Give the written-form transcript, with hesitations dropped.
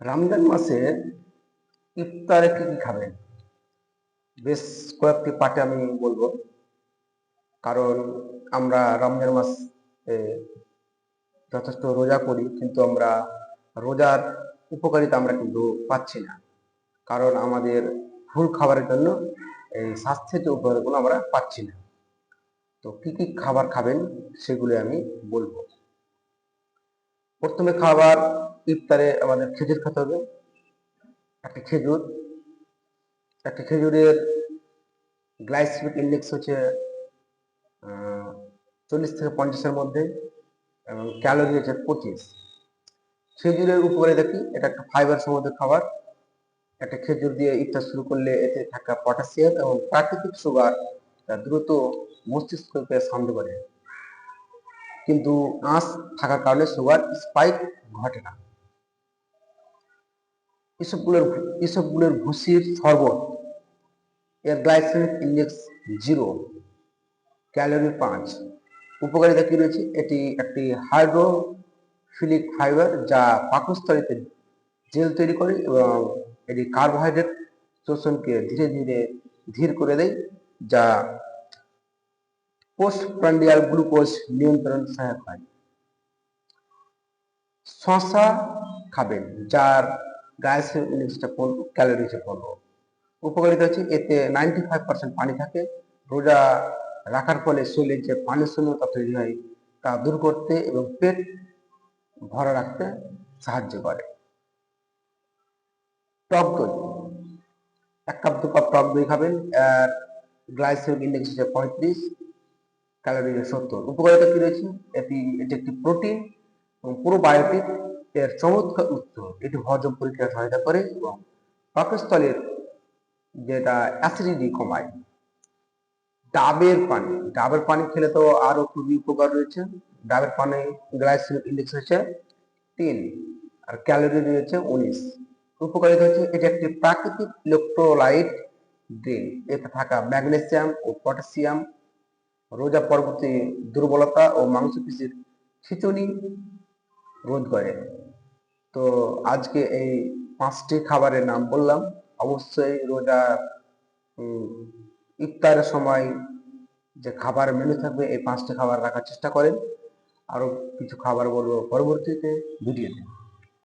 রমজান মাসে ইফতারে কি কি খাবেন? বেশ কয়েকটি পার্টে আমি বলবো। কারণ আমরা রমজান মাস যথেষ্ট রোজা করি, কিন্তু আমরা রোজার উপকারিতা আমরা কিন্তু পাচ্ছি না। কারণ আমাদের ভুল খাবারের জন্য এই স্বাস্থ্যের যে উপকারগুলো আমরা পাচ্ছি না। তো কি কি খাবার খাবেন সেগুলো আমি বলবো। প্রথমে খাবার, ইফতারে আমাদের খেজুর খেতে হবে। একটা খেজুর একটা খেজুরের গ্লাইসেমিক ইন্ডেক্স হচ্ছে 40 থেকে 50-এর মধ্যে, এবং ক্যালোরি হচ্ছে 25। খেজুরের উপকারিতা কি? এটা একটা ফাইবার সমৃদ্ধ খাবার। একটা খেজুর দিয়ে ইফতার শুরু করলে এতে থাকা পটাশিয়াম এবং প্রাকৃতিক সুগার তা দ্রুত মস্তিষ্ককে শান্ত করে, কিন্তু আঁশ থাকার কারণে সুগার স্পাইক ঘটে না। এসবগুলোর ভুসির শরবত, এর গ্লাইসেমিক ইন্ডেক্স 0, ক্যালোরি 5। উপকারিতা কি রয়েছে? এটি একটি হাইড্রোফিলিক ফাইবার যা পাকস্থলীতে জেল তৈরি করে এবং এটি কার্বোহাইড্রেট শোষণকে ধীরে ধীরে ধীর করে দেয়, যা পোস্টপ্রান্ডিয়াল গ্লুকোজ নিয়ন্ত্রণ সহায়ক হয়। শশা খাবেন, যার গ্লাইসেমিক ইন্ডেক্সটা 15, ক্যালোরি হচ্ছে 15। উপকারিতা হচ্ছে এতে 95% পানি থাকে। রোজা রাখার ফলে শরীরে যে পানি শূন্যতা তৈরি হয় তা দূর করতে এবং পেট ভরা রাখতে সাহায্য করে। টক দই, 1 কাপ 2 কাপ টক দই খাবেন। আর গ্লাইসেমিক ইন্ডেক্স হচ্ছে 35, ক্যালোরি 70। উপকারিতা কি রয়েছে? এটি একটি প্রোটিন এবং প্রোবায়োটিক এর চমৎকার উৎস। এটি হজম প্রক্রিয়া সহায়তা করে এবং পাকস্থলীর যেটা অ্যাসিডিটি কমায়। ডাবের পানি খেলে তো আরো খুবই উপকার রয়েছে। ডাবের পানি গ্লাইসেমিক ইন্ডেক্স হচ্ছে 3 আর ক্যালোরি রয়েছে 19। উপকারিতা হচ্ছে এটি একটি প্রাকৃতিক ইলেকট্রোলাইট ড্রিঙ্ক। এতে থাকা ম্যাগনেসিয়াম ও পটাশিয়াম রোজা পরবর্তী দুর্বলতা ও মাংসপেশির খিঁচুনি রোধ করে। তো আজকে এই 5টি খাবারের নাম বললাম। অবশ্যই রোজা ইফতারের সময় যে খাবার মেনু থাকবে এই 5টি খাবার রাখার চেষ্টা করেন। আরো কিছু খাবার বলবো পরবর্তীতে ভিডিওতে।